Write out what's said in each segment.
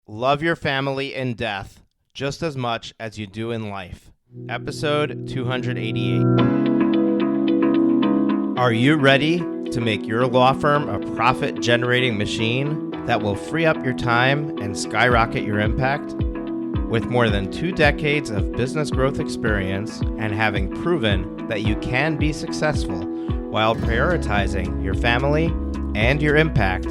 Love your family in death just as much as you do in life. Episode 288. Are you ready to make your law firm a profit-generating machine that will free up your time and skyrocket your impact? With more than 2 decades of business growth experience and having proven that you can be successful while prioritizing your family and your impact,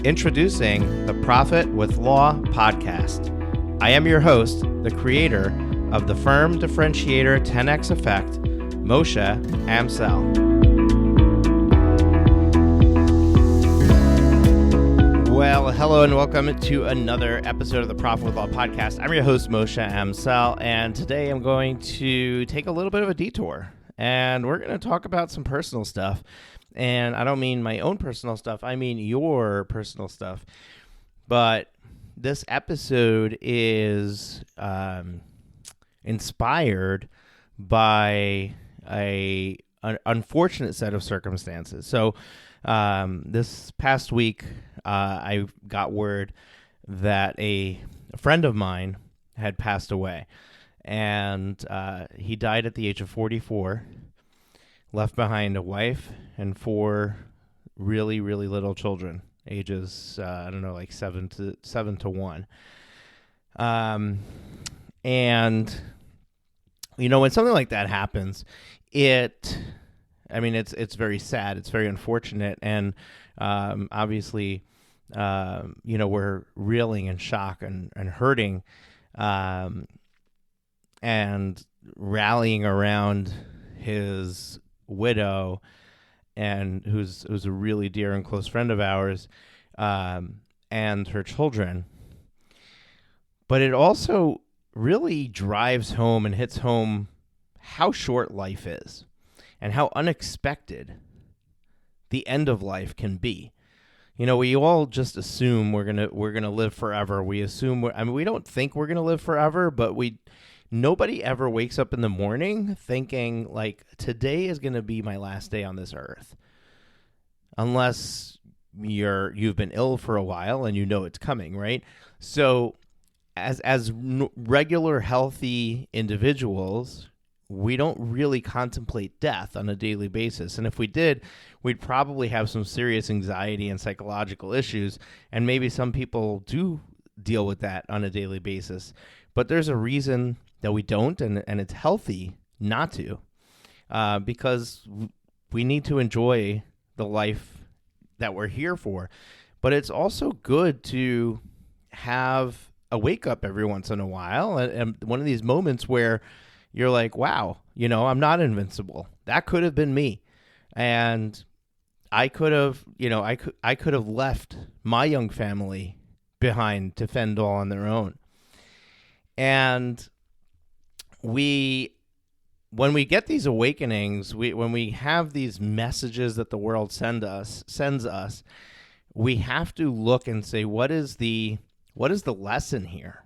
introducing the Profit with Law podcast. I am your host, the creator of the Firm Differentiator 10X Effect, Moshe Amsel. Well, hello and welcome to another episode of the Profit with Law podcast. I'm your host, Moshe Amsel, and today I'm going to take a little bit of a detour, and we're going to talk about some personal stuff. And I don't mean my own personal stuff, I mean your personal stuff. But this episode is inspired by an unfortunate set of circumstances. So this past week, I got word that a friend of mine had passed away. And he died at the age of 44. Left behind a wife and 4 really, really little children, ages, like 7 to 1. And, when something like that happens, it's very sad. It's very unfortunate. And obviously, we're reeling in shock and hurting and rallying around his widow, and who's a really dear and close friend of ours, and her children. But it also really drives home and hits home how short life is and how unexpected the end of life can be. We all just assume we're gonna live forever. We assume we don't think we're gonna live forever, but nobody ever wakes up in the morning thinking, like, today is going to be my last day on this earth. Unless you've been ill for a while and it's coming, right? So as regular, healthy individuals, we don't really contemplate death on a daily basis. And if we did, we'd probably have some serious anxiety and psychological issues. And maybe some people do deal with that on a daily basis. But there's a reason that we don't, and it's healthy not to, because we need to enjoy the life that we're here for. But it's also good to have a wake up every once in a while, and one of these moments where you're like, wow, I'm not invincible. That could have been me. And I could have, I could have left my young family behind to fend all on their own. And when we get these awakenings, when we have these messages that the world sends us, we have to look and say, what is the lesson here?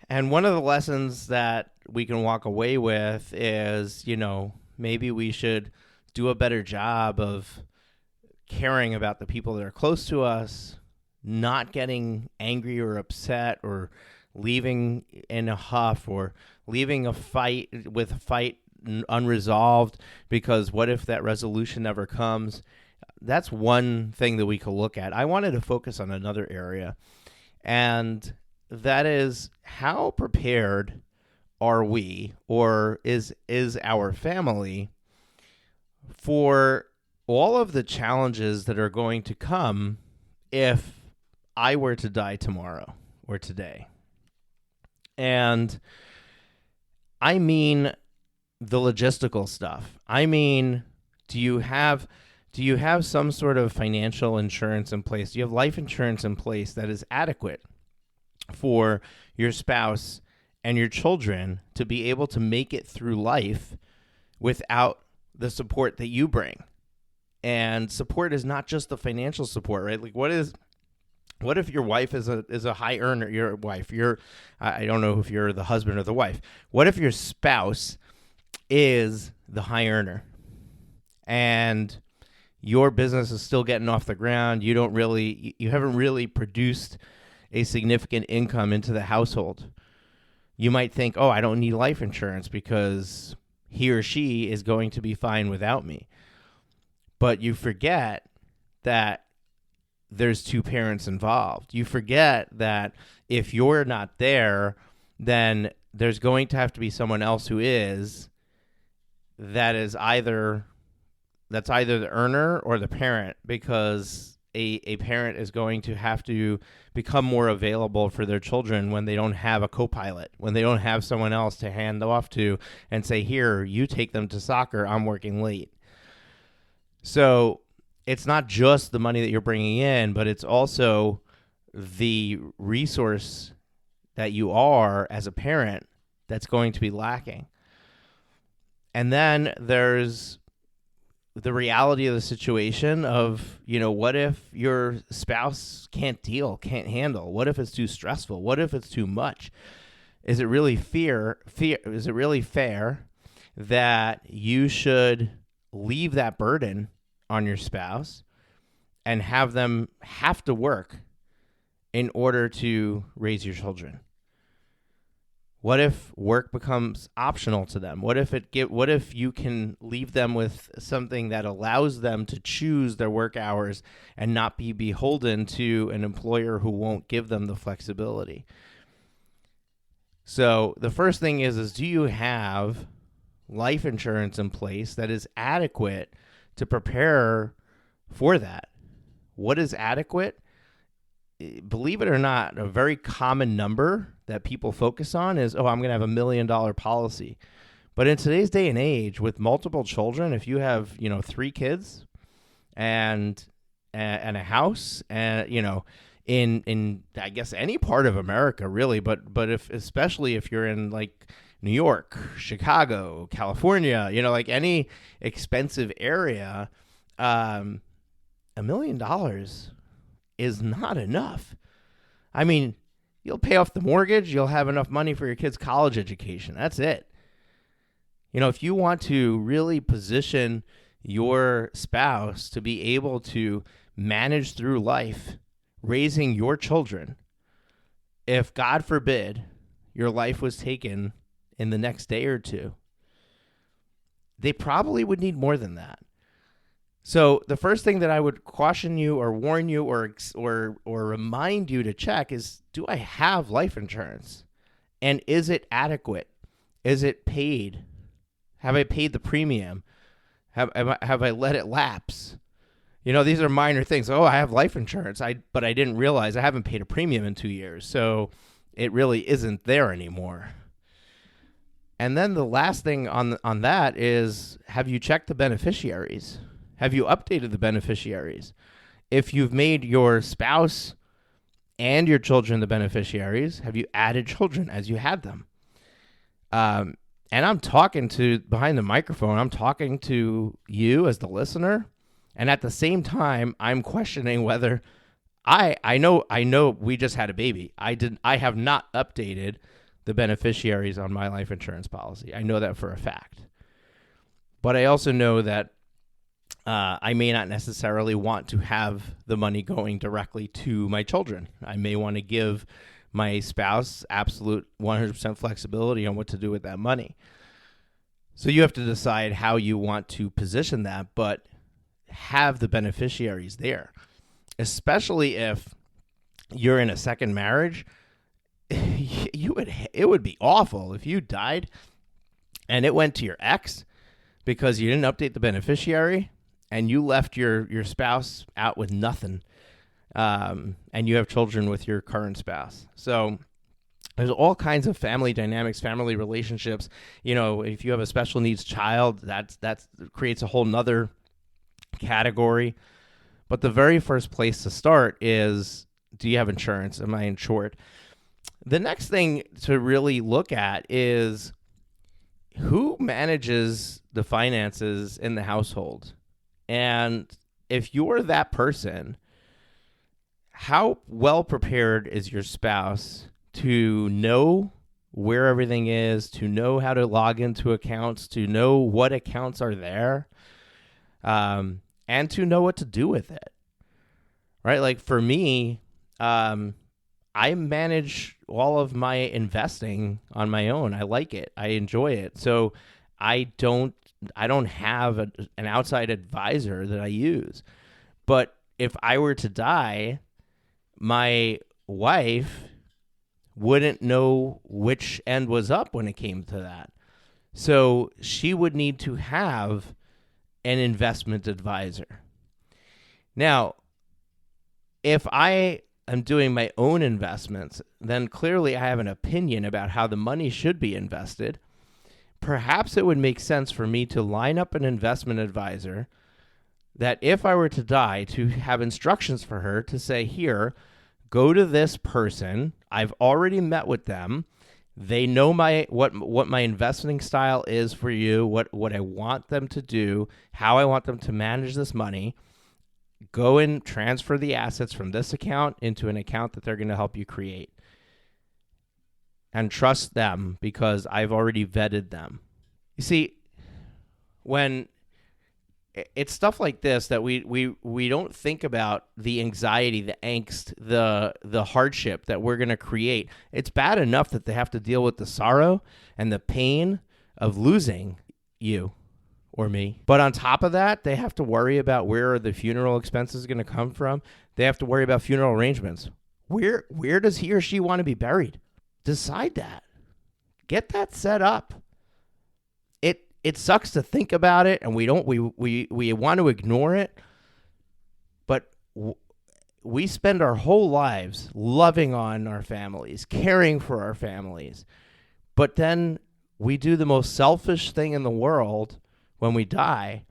And one of the lessons that we can walk away with is, maybe we should do a better job of caring about the people that are close to us, not getting angry or upset or leaving in a huff or leaving a fight unresolved, because what if that resolution never comes? That's one thing that we could look at. I wanted to focus on another area, and that is, how prepared are we, or is our family, for all of the challenges that are going to come if I were to die tomorrow or today? And I mean the logistical stuff. I mean, do you have some sort of financial insurance in place? Do you have life insurance in place that is adequate for your spouse and your children to be able to make it through life without the support that you bring? And support is not just the financial support, right? Like, what if your wife is a high earner? Your wife, I don't know if you're the husband or the wife. What if your spouse is the high earner and your business is still getting off the ground? You haven't really produced a significant income into the household. You might think, oh, I don't need life insurance because he or she is going to be fine without me. But you forget that there's two parents involved. You forget that if you're not there, then there's going to have to be someone else who is, that's either the earner or the parent, because a parent is going to have to become more available for their children when they don't have a co-pilot, when they don't have someone else to hand off to and say, here, you take them to soccer, I'm working late. So it's not just the money that you're bringing in, but it's also the resource that you are as a parent that's going to be lacking. And then there's the reality of the situation of, what if your spouse can't handle? What if it's too stressful? What if it's too much? Is it really is it really fair that you should leave that burden on your spouse and have them have to work in order to raise your children? What if work becomes optional to them? What if you can leave them with something that allows them to choose their work hours and not be beholden to an employer who won't give them the flexibility? So the first thing is do you have life insurance in place that is adequate to prepare for that? What is adequate? Believe it or not, a very common number that people focus on is, I'm going to have $1 million policy. But in today's day and age, with multiple children, if you have, 3 kids and a house, and in I guess any part of America really, but especially if you're in like New York, Chicago, California, like any expensive area, $1 million is not enough. I mean, you'll pay off the mortgage, you'll have enough money for your kids' college education. That's it. If you want to really position your spouse to be able to manage through life, raising your children, if God forbid your life was taken in the next day or two, they probably would need more than that. So the first thing that I would caution you or warn you or remind you to check is, do I have life insurance? And is it adequate? Is it paid? Have I paid the premium? Have I let it lapse? These are minor things. I have life insurance, but I didn't realize I haven't paid a premium in 2 years, so it really isn't there anymore. And then the last thing on that is, have you checked the beneficiaries? Have you updated the beneficiaries? If you've made your spouse and your children the beneficiaries, have you added children as you had them? And I'm talking to, behind the microphone, I'm talking to you as the listener. And at the same time, I'm questioning whether I know we just had a baby. I have not updated the beneficiaries on my life insurance policy. I know that for a fact. But I also know that I may not necessarily want to have the money going directly to my children. I may want to give my spouse absolute 100% flexibility on what to do with that money. So you have to decide how you want to position that, but have the beneficiaries there, especially if you're in a second marriage. It would be awful if you died and it went to your ex because you didn't update the beneficiary and you left your spouse out with nothing, and you have children with your current spouse. So there's all kinds of family dynamics, family relationships. If you have a special needs child, that creates a whole nother category. But the very first place to start is, do you have insurance? Am I insured? The next thing to really look at is, who manages the finances in the household? And if you're that person, how well prepared is your spouse to know where everything is, to know how to log into accounts, to know what accounts are there, and to know what to do with it? Right? Like for me, I manage all of my investing on my own. I like it. I enjoy it. So I don't have an outside advisor that I use. But if I were to die, my wife wouldn't know which end was up when it came to that. So she would need to have an investment advisor. Now, if I am doing my own investments, then clearly I have an opinion about how the money should be invested. Perhaps it would make sense for me to line up an investment advisor that if I were to die, to have instructions for her to say, here, go to this person. I've already met with them. They know what my investing style is for you, what I want them to do, how I want them to manage this money. Go and transfer the assets from this account into an account that they're going to help you create. And trust them because I've already vetted them. You see, when it's stuff like this that we don't think about the anxiety, the angst, the hardship that we're going to create. It's bad enough that they have to deal with the sorrow and the pain of losing you or me. But on top of that, they have to worry about where are the funeral expenses going to come from. They have to worry about funeral arrangements. Where does he or she want to be buried? Decide that. Get that set up. It sucks to think about it, and we want to ignore it, but we spend our whole lives loving on our families, caring for our families, but then we do the most selfish thing in the world when we die,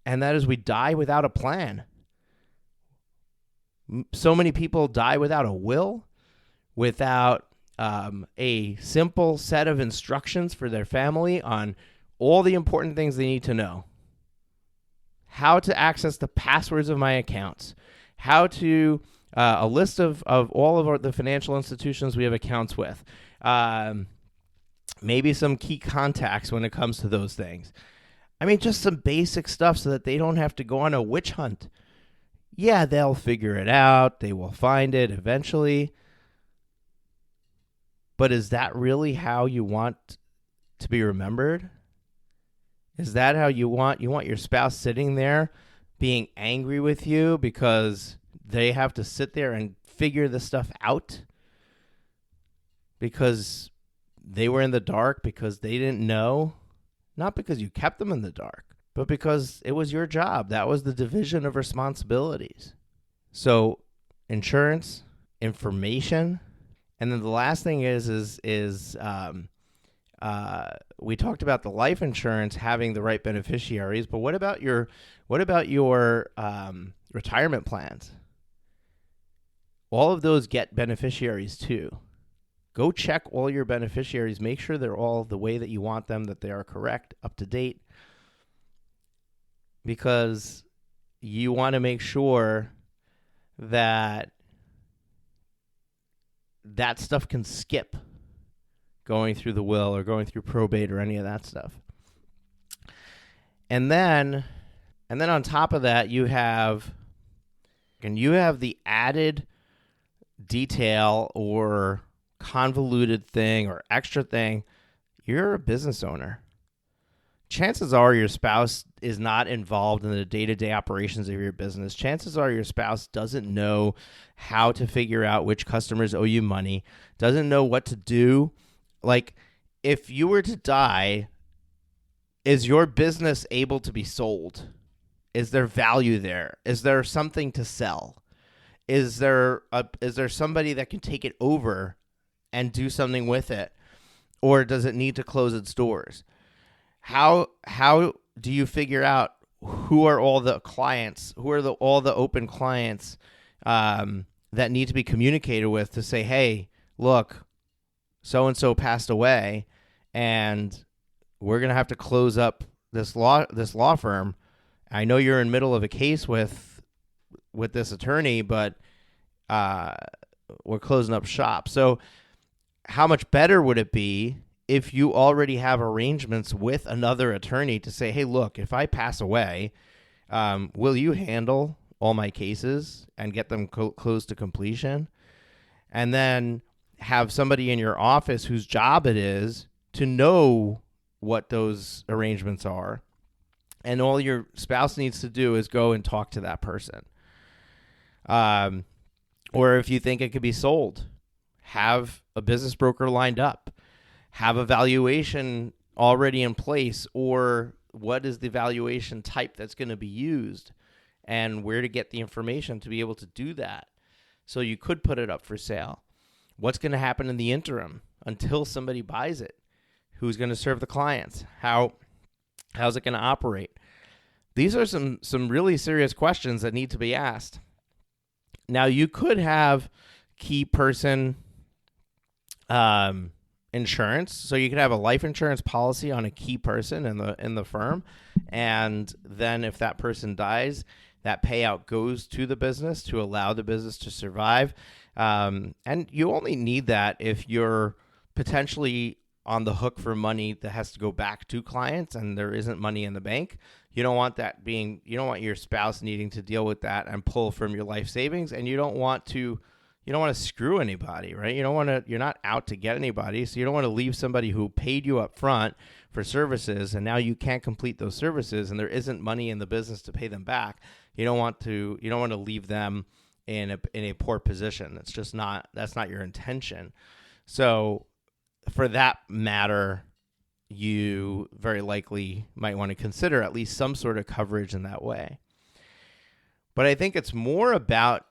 and that is we die without a plan. So many people die without a will, without a simple set of instructions for their family on all the important things they need to know. How to access the passwords of my accounts. How to, a list of all of the financial institutions we have accounts with. Maybe some key contacts when it comes to those things. I mean, just some basic stuff so that they don't have to go on a witch hunt. Yeah, they'll figure it out. They will find it eventually. But is that really how you want to be remembered? Is that how you want your spouse sitting there being angry with you because they have to sit there and figure this stuff out because they were in the dark, because they didn't know? Not because you kept them in the dark, but because it was your job. That was the division of responsibilities. So insurance, information, and then the last thing is we talked about the life insurance having the right beneficiaries, but what about your retirement plans? All of those get beneficiaries too. Go check all your beneficiaries. Make sure they're all the way that you want them, that they are correct, up to date, because you want to make sure that that stuff can skip going through the will or going through probate or any of that stuff. And then on top of that, you have the added detail or convoluted thing or extra thing. You're a business owner. Chances are your spouse is not involved in the day-to-day operations of your business. Chances are your spouse doesn't know how to figure out which customers owe you money, doesn't know what to do. Like, if you were to die, is your business able to be sold? Is there value there? Is there something to sell? Is there somebody that can take it over and do something with it? Or does it need to close its doors? How do you figure out who are all the clients, all the open clients that need to be communicated with to say, hey, look, so-and-so passed away, and we're going to have to close up this law firm. I know you're in the middle of a case with this attorney, but we're closing up shop. So how much better would it be if you already have arrangements with another attorney to say, hey, look, if I pass away, will you handle all my cases and get them close to completion? and then have somebody in your office whose job it is to know what those arrangements are. And all your spouse needs to do is go and talk to that person. Or if you think it could be sold, have a business broker lined up, have a valuation already in place, or what is the valuation type that's going to be used, and where to get the information to be able to do that. So you could put it up for sale. What's going to happen in the interim until somebody buys it? Who's going to serve the clients? How's it going to operate? These are some really serious questions that need to be asked. Now, you could have key person insurance. So you could have a life insurance policy on a key person in the firm, and then if that person dies, that payout goes to the business to allow the business to survive. And you only need that if you're potentially on the hook for money that has to go back to clients and there isn't money in the bank. You don't want your spouse needing to deal with that and pull from your life savings, and you don't want to screw anybody, right? You're not out to get anybody, so you don't want to leave somebody who paid you up front for services, and now you can't complete those services, and there isn't money in the business to pay them back. You don't want to leave them in a poor position. That's not your intention. So for that matter, you very likely might want to consider at least some sort of coverage in that way. But I think it's more about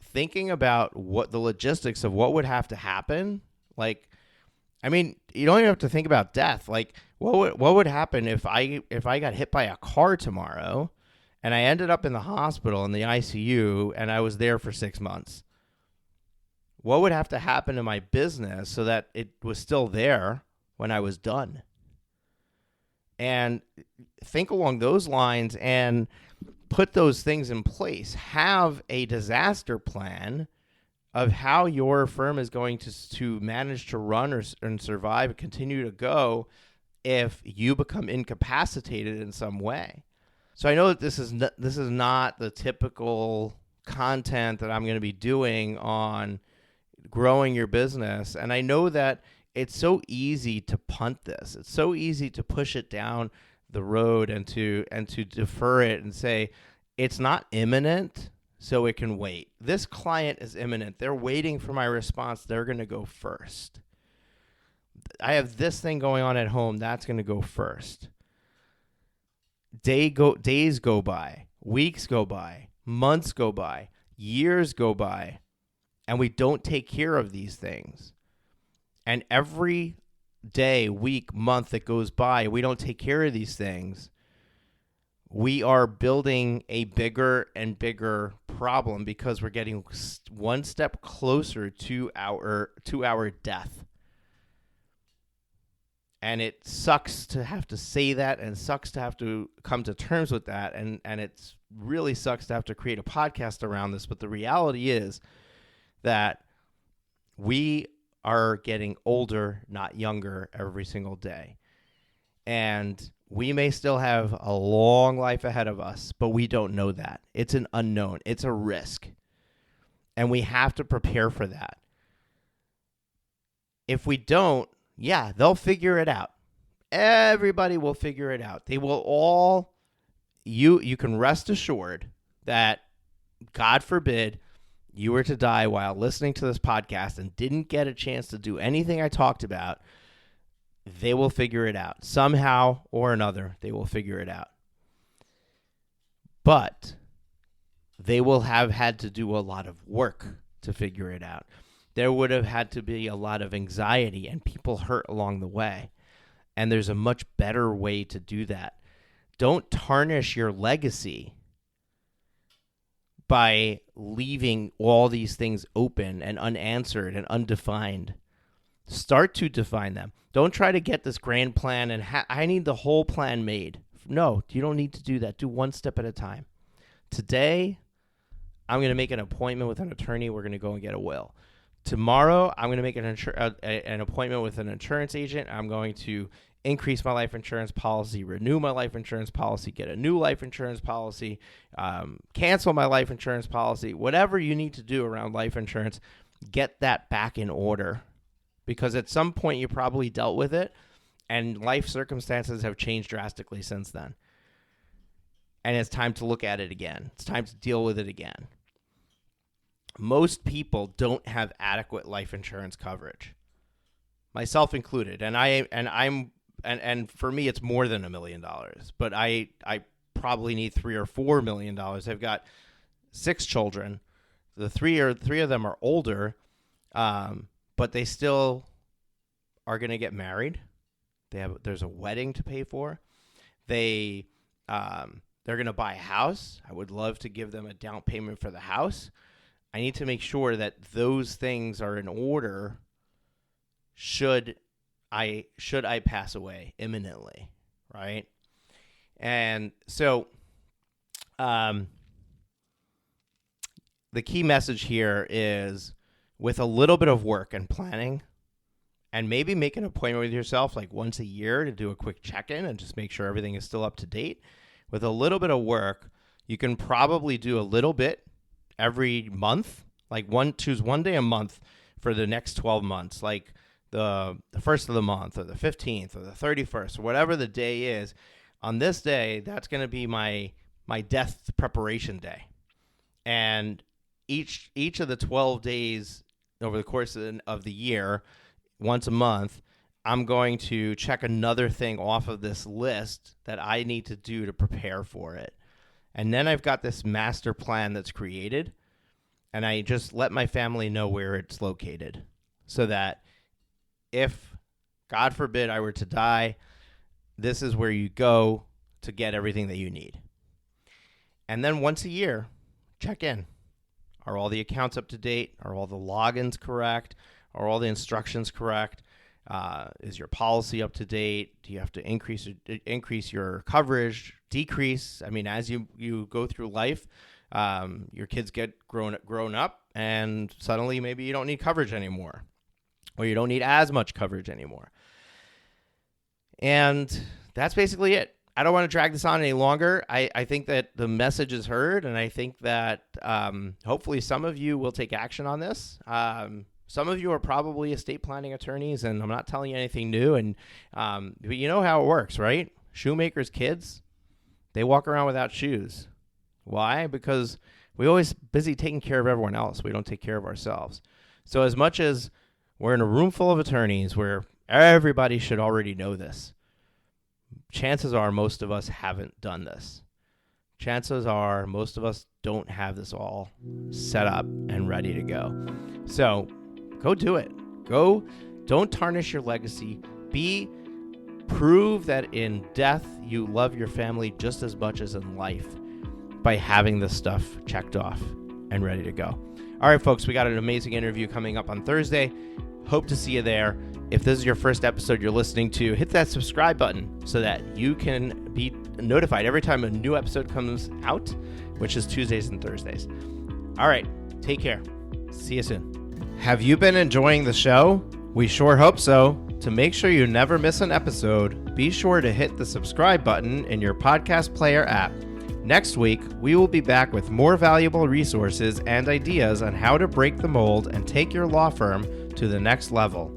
thinking about what the logistics of what would have to happen. Like, I mean, you don't even have to think about death. Like, what would happen if I got hit by a car tomorrow and I ended up in the hospital in the ICU and I was there for 6 months? What would have to happen to my business so that it was still there when I was done? And think along those lines and put those things in place. Have a disaster plan of how your firm is going to manage to run and survive and continue to go if you become incapacitated in some way. So I know that this is not the typical content that I'm going to be doing on growing your business, and I know that it's so easy to punt this. It's so easy to push it down the road and to defer it and say it's not imminent, so it can wait. This client is imminent. They're waiting for my response. They're going to go first. I have this thing going on at home. That's going to go first. Days go by, weeks go by, months go by, years go by, and we don't take care of these things. And every day, week, month that goes by, we don't take care of these things, we are building a bigger and bigger problem because we're getting one step closer to our death. And it sucks to have to say that, and sucks to have to come to terms with that, and it really sucks to have to create a podcast around this. But the reality is that we are getting older, not younger, every single day. And we may still have a long life ahead of us, but we don't know that. It's an unknown. It's a risk. And we have to prepare for that. If we don't, yeah, they'll figure it out. Everybody will figure it out. They will all, you can rest assured that, God forbid, you were to die while listening to this podcast and didn't get a chance to do anything I talked about, they will figure it out. Somehow or another, they will figure it out. But they will have had to do a lot of work to figure it out. There would have had to be a lot of anxiety and people hurt along the way. And there's a much better way to do that. Don't tarnish your legacy by leaving all these things open and unanswered and undefined. Start to define them. Don't try to get this grand plan and I need the whole plan made. No, you don't need to do that. Do one step at a time. Today, I'm going to make an appointment with an attorney. We're going to go and get a will. Tomorrow, I'm going to make an appointment with an insurance agent. I'm going to increase my life insurance policy, renew my life insurance policy, get a new life insurance policy, cancel my life insurance policy. Whatever you need to do around life insurance, get that back in order, because at some point you probably dealt with it and life circumstances have changed drastically since then. And it's time to look at it again. It's time to deal with it again. Most people don't have adequate life insurance coverage, myself included. And for me, it's more than $1 million, but I probably need $3 or $4 million. I've got 6 children. The three of them are older, but they still are going to get married. There's a wedding to pay for. They're going to buy a house. I would love to give them a down payment for the house. I need to make sure that those things are in order should I pass away imminently, right? And so the key message here is, with a little bit of work and planning, and maybe make an appointment with yourself like once a year to do a quick check-in and just make sure everything is still up to date. With a little bit of work, you can probably do a little bit every month, like choose one day a month for the next 12 months, like the first of the month or the 15th or the 31st, or whatever the day is. On this day, that's going to be my death preparation day. And each of the 12 days over the course of the year, once a month, I'm going to check another thing off of this list that I need to do to prepare for it. And then I've got this master plan that's created, and I just let my family know where it's located, so that if, God forbid, I were to die, this is where you go to get everything that you need. And then once a year, check in. Are all the accounts up to date? Are all the logins correct? Are all the instructions correct? Is your policy up to date? Do you have to increase your coverage, decrease? I mean, as you go through life, your kids get grown up, and suddenly maybe you don't need coverage anymore, or you don't need as much coverage anymore. And that's basically it. I don't want to drag this on any longer. I think that the message is heard, and I think that hopefully some of you will take action on this. Some of you are probably estate planning attorneys, and I'm not telling you anything new. And but you know how it works, right? Shoemakers' kids, they walk around without shoes. Why? Because we're always busy taking care of everyone else. We don't take care of ourselves. So as much as we're in a room full of attorneys where everybody should already know this, chances are most of us haven't done this. Chances are most of us don't have this all set up and ready to go. So go do it. Go. Don't tarnish your legacy. Prove that in death you love your family just as much as in life by having this stuff checked off and ready to go. All right, folks, we got an amazing interview coming up on Thursday. Hope to see you there. If this is your first episode you're listening to, hit that subscribe button so that you can be notified every time a new episode comes out, which is Tuesdays and Thursdays. All right, take care. See you soon. Have you been enjoying the show? We sure hope so. To make sure you never miss an episode, be sure to hit the subscribe button in your podcast player app. Next week, we will be back with more valuable resources and ideas on how to break the mold and take your law firm to the next level.